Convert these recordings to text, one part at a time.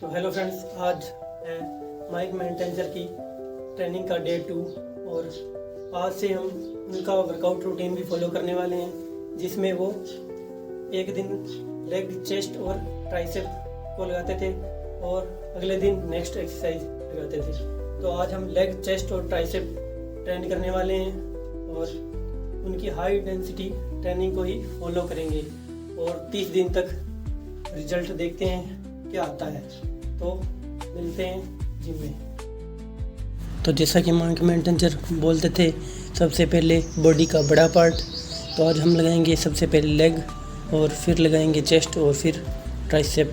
तो hello friends, आज है माइक मेंटेंजर की ट्रेनिंग का डे 2 और आज से हम उनका वर्कआउट रूटीन भी फॉलो करने वाले हैं, जिसमें वो एक दिन लेग, चेस्ट और ट्राइसेप को लगाते थे और अगले दिन नेक्स्ट एक्सरसाइज लगाते थे। तो आज हम लेग, चेस्ट और ट्राइसेप ट्रेन करने वाले हैं और उनकी हाई डेंसिटी ट्रेनिंग को ही फॉलो करेंगे और 30 दिन तक रिजल्ट देखते हैं क्या आता है। तो मिलते हैं जिम में। तो जैसा कि माइक मेंटेंजर बोलते थे, सबसे पहले बॉडी का बड़ा पार्ट, तो आज हम लगाएंगे सबसे पहले लेग और फिर लगाएंगे चेस्ट और फिर ट्राइसेप।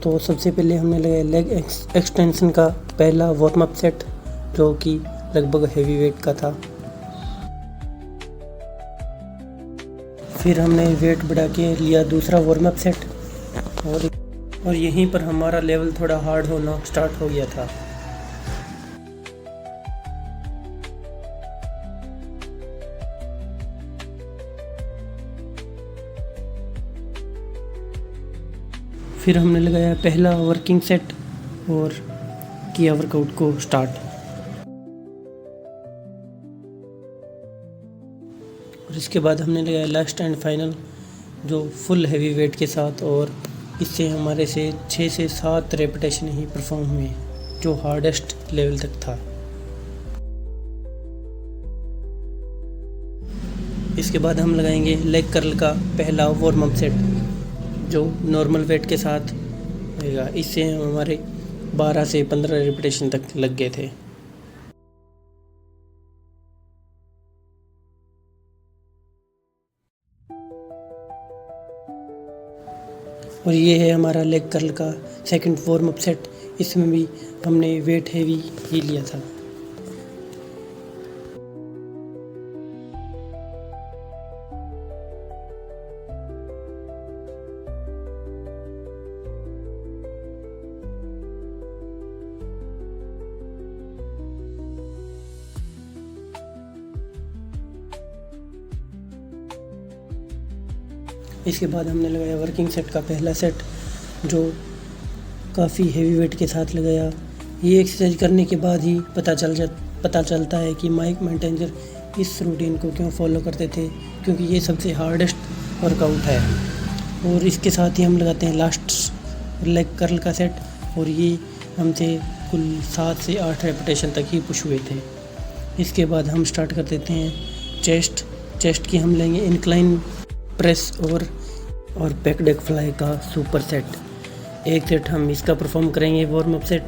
तो सबसे पहले हमने लगाया लेग एक्सटेंशन का पहला वार्म अप सेट, जो कि लगभग हैवी वेट का था। फिर हमने वेट बढ़ा के लिया दूसरा वार्म अप सेट और यहीं पर हमारा लेवल थोड़ा हार्ड होना स्टार्ट हो गया था। फिर हमने लगाया पहला वर्किंग सेट और किया वर्कआउट को स्टार्ट। और इसके बाद हमने लगाया लास्ट एंड फाइनल, जो फुल हैवी वेट के साथ, और इससे हमारे से 6 से 7 रेपिटेशन ही परफॉर्म हुए, जो हार्डेस्ट लेवल तक था। इसके बाद हम लगाएंगे लेग कर्ल का पहला वार्म अप सेट, जो नॉर्मल वेट के साथ रहेगा। इससे हमारे 12 से 15 रेपिटेशन तक लग गए थे। और ये है हमारा लेग कर्ल का सेकंड वार्म अप सेट। इसमें भी हमने वेट हेवी ही लिया था। इसके बाद हमने लगाया वर्किंग सेट का पहला सेट, जो काफ़ी हेवी वेट के साथ लगाया। ये एक्सरसाइज करने के बाद ही पता चलता है कि माइक मेंटेंजर इस रूटीन को क्यों फॉलो करते थे, क्योंकि ये सबसे हार्डेस्ट वर्कआउट है। और इसके साथ ही हम लगाते हैं लास्ट लेग कर्ल का सेट, और ये हमसे कुल 7 से 8 रेपिटेशन तक ही पुश हुए थे। इसके बाद हम स्टार्ट कर देते हैं चेस्ट की हम लेंगे इंक्लाइन प्रेस और बैक डेक फ्लाई का सुपर सेट। एक सेट हम इसका परफॉर्म करेंगे वार्म अप सेट,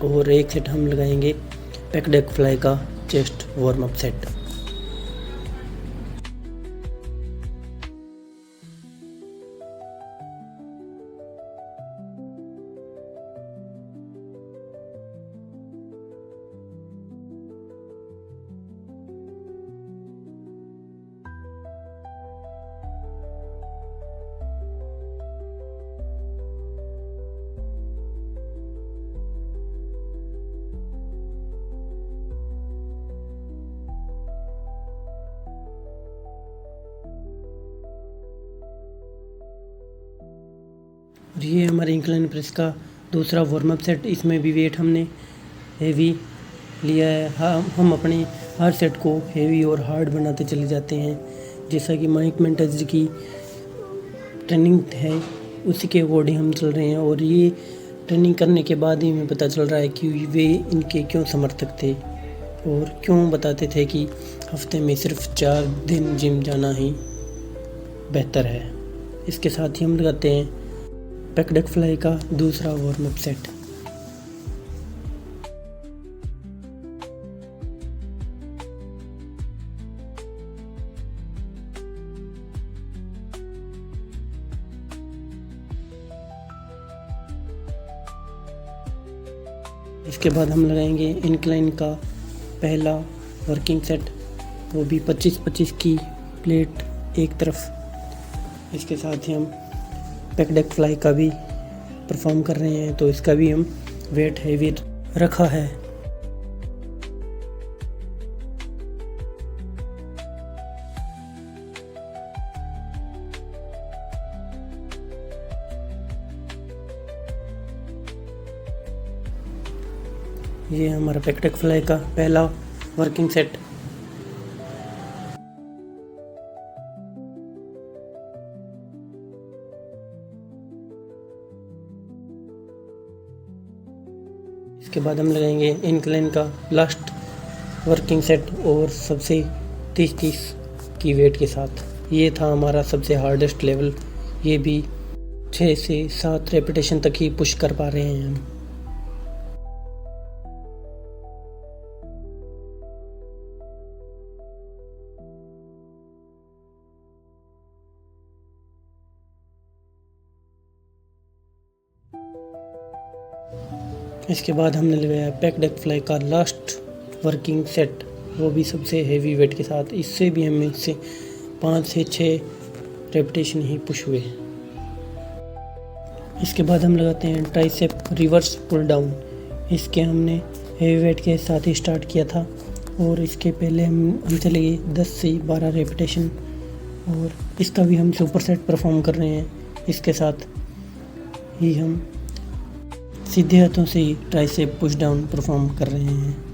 और एक सेट हम लगाएंगे बैक डेक फ्लाई का चेस्ट वार्म अप सेट। और ये हमारे इंक्लाइन प्रेस का दूसरा वार्म अप सेट। इसमें भी वेट हमने हेवी लिया है। हम अपने हर सेट को हेवी और हार्ड बनाते चले जाते हैं। जैसा कि माइक मेंटेंजर की ट्रेनिंग है, उसी के अकॉर्डिंग हम चल रहे हैं। और ये ट्रेनिंग करने के बाद ही हमें पता चल रहा है कि वे इनके क्यों समर्थक थे और क्यों बताते थे कि हफ्ते में सिर्फ 4 दिन जिम जाना ही बेहतर है। इसके साथ ही हम लगाते हैं बैक डेक फ्लाई का दूसरा वार्म अप सेट। इसके बाद हम लगाएंगे इंक्लाइन का पहला वर्किंग सेट, वो भी 25-25 की प्लेट एक तरफ। इसके साथ ही हम बैक डेक फ्लाई का भी परफॉर्म कर रहे हैं, तो इसका भी हम वेट हेवी रखा है। ये हमारा पैकेट फ्लाई का पहला वर्किंग सेट। इसके बाद हम लगाएंगे इंक्लाइन का लास्ट वर्किंग सेट और सबसे 30-30 की वेट के साथ। ये था हमारा सबसे हार्डेस्ट लेवल। ये भी 6 से 7 रेपिटेशन तक ही पुश कर पा रहे हैं हम। इसके बाद हमने लगाया पैक्ड फ्लाई का लास्ट वर्किंग सेट, वो भी सबसे हेवी वेट के साथ। इससे भी हमें इससे 5 से 6 रेपिटेशन ही पुश हुए। इसके बाद हम लगाते हैं ट्राइसेप रिवर्स पुल डाउन। इसके हमने हेवी वेट के साथ ही स्टार्ट किया था और इसके पहले हमसे लगे 10 से 12 रेपिटेशन और इसका भी हम सुपर सेट परफॉर्म कर रहे हैं। इसके साथ ही हम सीधे हाथों से ही ट्राइसेप पुश डाउन परफॉर्म कर रहे हैं।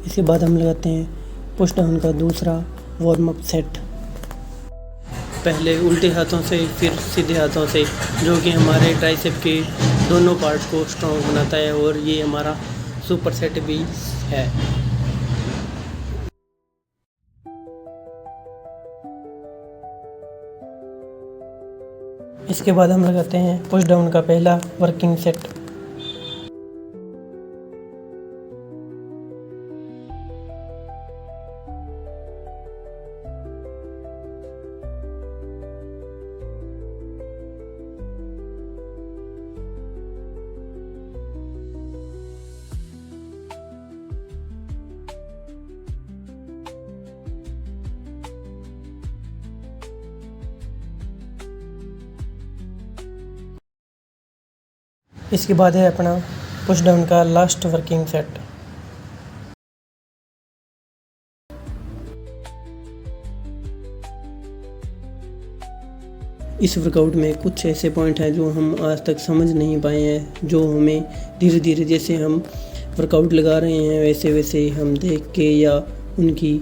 इसके बाद हम लगाते हैं पुश डाउन का दूसरा वार्म अप सेट। पहले उल्टे हाथों से फिर सीधे हाथों से, जो कि हमारे ट्राइसेप के दोनों पार्ट को स्ट्रॉन्ग बनाता है और ये हमारा सुपर सेट भी है। इसके बाद हम लगाते हैं पुश डाउन का पहला वर्किंग सेट। इसके बाद है अपना पुश डाउन का लास्ट वर्किंग सेट। इस वर्कआउट में कुछ ऐसे पॉइंट हैं जो हम आज तक समझ नहीं पाए हैं, जो हमें धीरे धीरे जैसे हम वर्कआउट लगा रहे हैं वैसे वैसे हम देख के या उनकी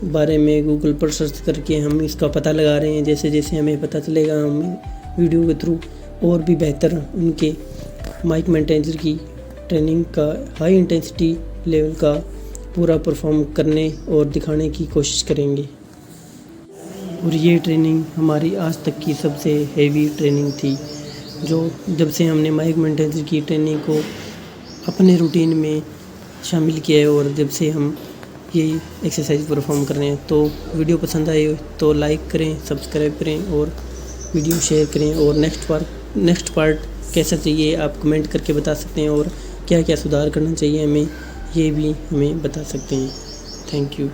बारे में गूगल पर सर्च करके हम इसका पता लगा रहे हैं। जैसे जैसे हमें पता चलेगा हम वीडियो के थ्रू और भी बेहतर उनके माइक मेंटेनेंस की ट्रेनिंग का हाई इंटेंसिटी लेवल का पूरा परफॉर्म करने और दिखाने की कोशिश करेंगे। और ये ट्रेनिंग हमारी आज तक की सबसे हेवी ट्रेनिंग थी, जो जब से हमने माइक मेंटेनेंस की ट्रेनिंग को अपने रूटीन में शामिल किया है और जब से हम ये एक्सरसाइज परफॉर्म कर रहे हैं। तो वीडियो पसंद आए तो लाइक करें, सब्सक्राइब करें और वीडियो शेयर करें। और नेक्स्ट पार्ट कैसा चाहिए आप कमेंट करके बता सकते हैं और क्या क्या सुधार करना चाहिए हमें, ये भी हमें बता सकते हैं। Thank you.